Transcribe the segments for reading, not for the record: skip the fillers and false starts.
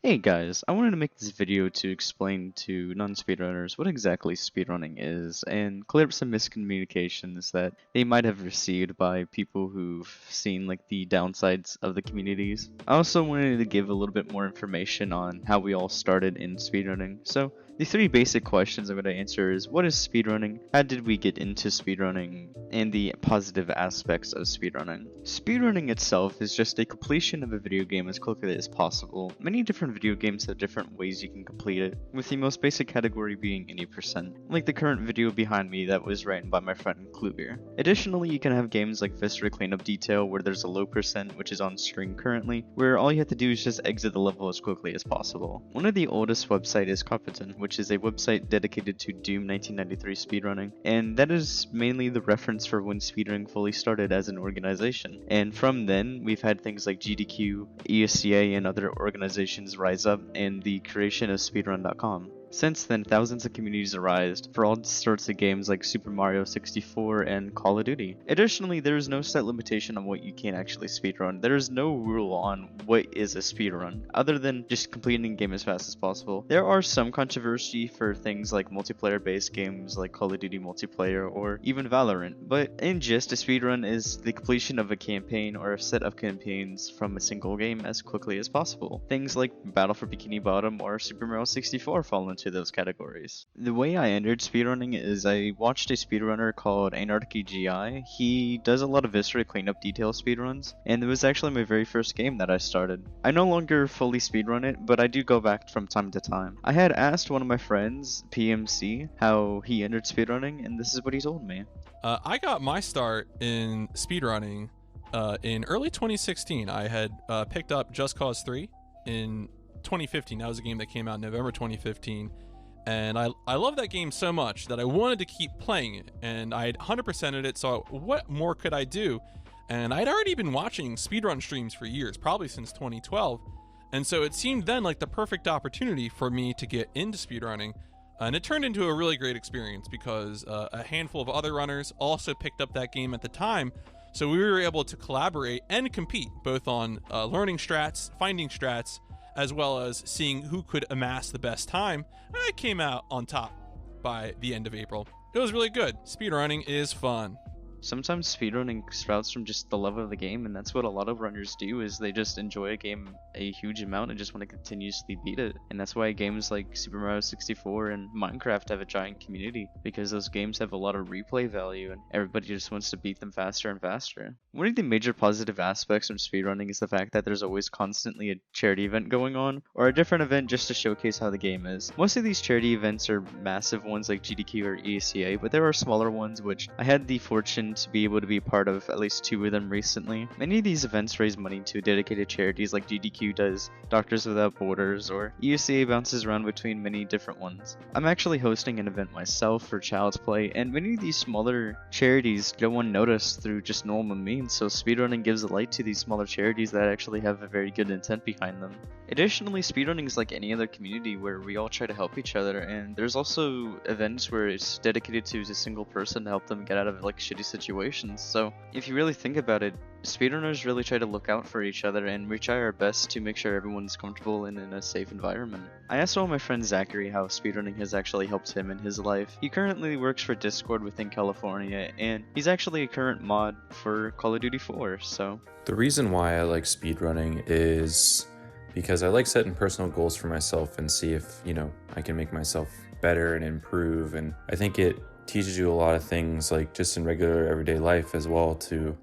Hey guys, I wanted to make this video to explain to non-speedrunners what exactly speedrunning is and clear up some miscommunications that they might have received by people who've seen like the downsides of the communities. I also wanted to give a little bit more information on how we all started in speedrunning. So the three basic questions I'm going to answer is what is speedrunning, how did we get into speedrunning, and the positive aspects of speedrunning. Speedrunning itself is just a completion of a video game as quickly as possible. Many different video games have different ways you can complete it, with the most basic category being any percent, like the current video behind me that was written by my friend Kluger. Additionally, you can have games like Viscera Cleanup Detail where there's a low percent, which is on screen currently, where all you have to do is just exit the level as quickly as possible. One of the oldest websites is Carpeton, which is a website dedicated to Doom 1993 speedrunning, and that is mainly the reference for when speedrunning fully started as an organization. And from then, we've had things like GDQ, ESCA, and other organizations rise up, and the creation of speedrun.com. Since then, thousands of communities arisen for all sorts of games like Super Mario 64 and Call of Duty. Additionally, there is no set limitation on what you can actually speedrun. There is no rule on what is a speedrun, other than just completing a game as fast as possible. There are some controversy for things like multiplayer-based games like Call of Duty multiplayer or even Valorant, but in gist, a speedrun is the completion of a campaign or a set of campaigns from a single game as quickly as possible. Things like Battle for Bikini Bottom or Super Mario 64 fall into those categories. The way I entered speedrunning is I watched a speedrunner called Anarchy GI. He does a lot of Viscera Cleanup Detail speedruns, and it was actually my very first game that I started. I no longer fully speedrun it, but I do go back from time to time. I had asked one of my friends, PMC, how he entered speedrunning, and this is what he told me. I got my start in speedrunning in early 2016. I had picked up Just Cause 3 in 2015. That was a game that came out in November 2015. And I love that game so much that I wanted to keep playing it. And I had 100%ed it, so what more could I do? And I'd already been watching speedrun streams for years, probably since 2012. And so it seemed then like the perfect opportunity for me to get into speedrunning. And it turned into a really great experience because a handful of other runners also picked up that game at the time. So we were able to collaborate and compete both on learning strats, finding strats, as well as seeing who could amass the best time. And I came out on top by the end of April. It was really good. Speedrunning is fun. Sometimes speedrunning sprouts from just the love of the game, and that's what a lot of runners do, is they just enjoy a game a huge amount and just want to continuously beat it. And that's why games like Super Mario 64 and Minecraft have a giant community, because those games have a lot of replay value and everybody just wants to beat them faster and faster. One of the major positive aspects from speedrunning is the fact that there's always constantly a charity event going on, or a different event just to showcase how the game is. Most of these charity events are massive ones like GDQ or ESCA, but there are smaller ones which I had the fortune to be able to be part of at least two of them recently. Many of these events raise money to dedicated charities like GDQ does, Doctors Without Borders, or ESCA bounces around between many different ones. I'm actually hosting an event myself for Child's Play, and many of these smaller charities go unnoticed through just normal means, so speedrunning gives a light to these smaller charities that actually have a very good intent behind them. Additionally, speedrunning is like any other community where we all try to help each other, and there's also events where it's dedicated to a single person to help them get out of like shitty situations. So if you really think about it, speedrunners really try to look out for each other, and we try our best to make sure everyone's comfortable and in a safe environment. I asked one of my friends Zachary how speedrunning has actually helped him in his life. He currently works for Discord within California, and he's actually a current mod for Call of Duty 4, so. The reason why I like speedrunning is because I like setting personal goals for myself and see if, I can make myself better and improve. And I think it teaches you a lot of things, like just in regular everyday life as well, to,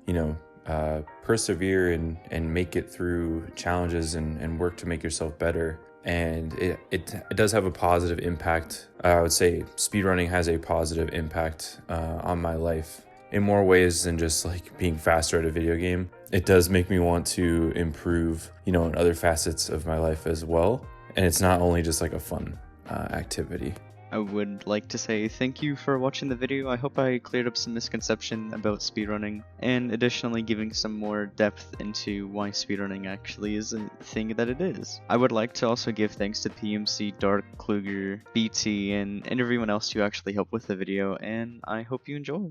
persevere and make it through challenges and work to make yourself better. And it does have a positive impact. I would say speedrunning has a positive impact on my life in more ways than just like being faster at a video game. It does make me want to improve, in other facets of my life as well. And it's not only just like a fun activity. I would like to say thank you for watching the video. I hope I cleared up some misconception about speedrunning, and additionally giving some more depth into why speedrunning actually is a thing that it is. I would like to also give thanks to PMC, Dark, Kluger, BT, and everyone else who actually helped with the video, and I hope you enjoy.